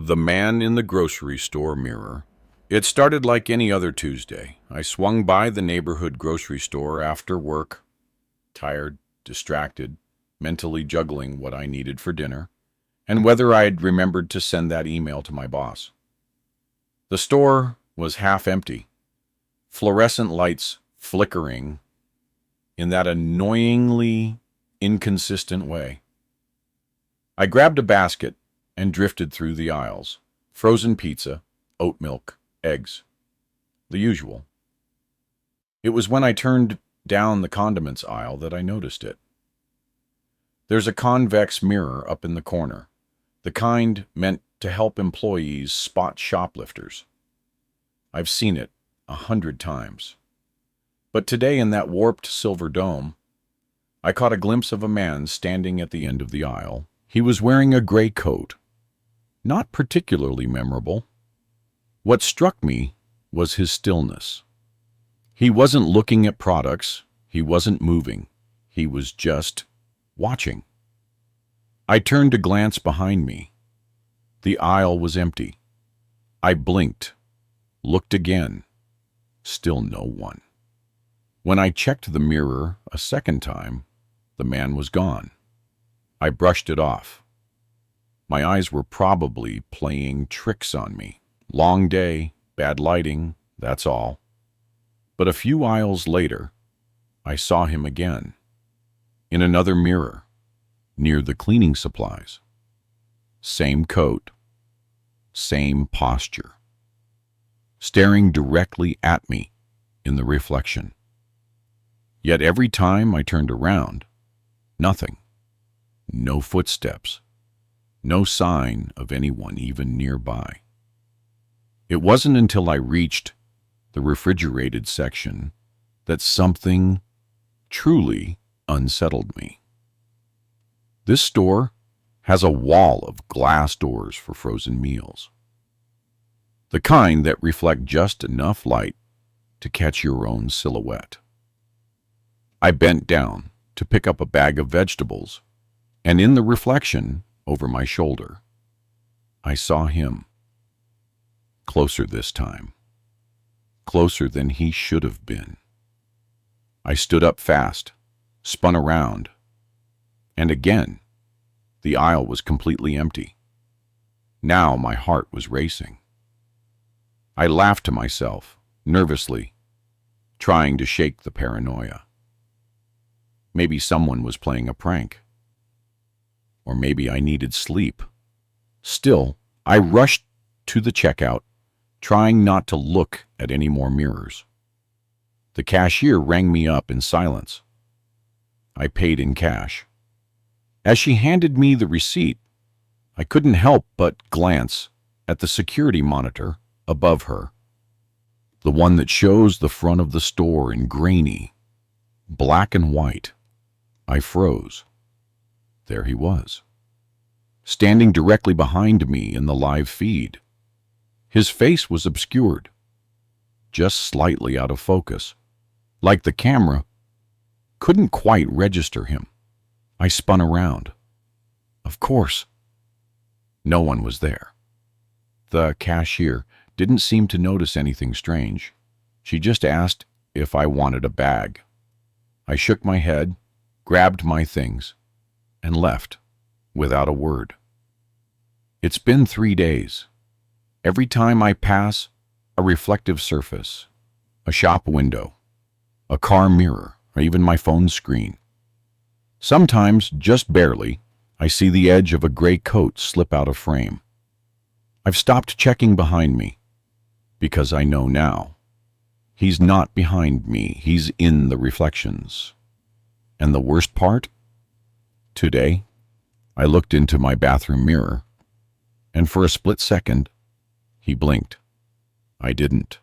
The man in the grocery store mirror. It started like any other Tuesday. I swung by the neighborhood grocery store after work, tired, distracted, mentally juggling what I needed for dinner, and whether I'd remembered to send that email to my boss. The store was half empty, fluorescent lights flickering in that annoyingly inconsistent way. I grabbed a basket and drifted through the aisles. Frozen pizza, oat milk, eggs. The usual. It was when I turned down the condiments aisle that I noticed it. There's a convex mirror up in the corner, the kind meant to help employees spot shoplifters. I've seen it 100 times. But today in that warped silver dome, I caught a glimpse of a man standing at the end of the aisle. He was wearing a gray coat. Not particularly memorable. What struck me was his stillness. He wasn't looking at products. He wasn't moving. He was just watching. I turned to glance behind me. The aisle was empty. I blinked, looked again. Still no one. When I checked the mirror a second time, the man was gone. I brushed it off. My eyes were probably playing tricks on me. Long day, bad lighting, that's all. But a few aisles later, I saw him again. In another mirror, near the cleaning supplies. Same coat, same posture. Staring directly at me in the reflection. Yet every time I turned around, nothing. No footsteps. No sign of anyone even nearby. It wasn't until I reached the refrigerated section that something truly unsettled me. This store has a wall of glass doors for frozen meals. The kind that reflect just enough light to catch your own silhouette. I bent down to pick up a bag of vegetables, and in the reflection over my shoulder, I saw him. Closer this time. Closer than he should have been. I stood up fast, spun around, and again, the aisle was completely empty. Now my heart was racing. I laughed to myself, nervously, trying to shake the paranoia. Maybe someone was playing a prank. Or maybe I needed sleep. Still, I rushed to the checkout, trying not to look at any more mirrors. The cashier rang me up in silence. I paid in cash. As she handed me the receipt, I couldn't help but glance at the security monitor above her, the one that shows the front of the store in grainy, black and white. I froze. There he was, standing directly behind me in the live feed. His face was obscured, just slightly out of focus, like the camera couldn't quite register him. I spun around. Of course, no one was there. The cashier didn't seem to notice anything strange. She just asked if I wanted a bag. I shook my head, grabbed my things, and left without a word. It's been 3 days. Every time I pass a reflective surface, a shop window, a car mirror, or even my phone screen, sometimes, just barely, I see the edge of a gray coat slip out of frame. I've stopped checking behind me, because I know now. He's not behind me, he's in the reflections. And the worst part? Today, I looked into my bathroom mirror, and for a split second, he blinked. I didn't.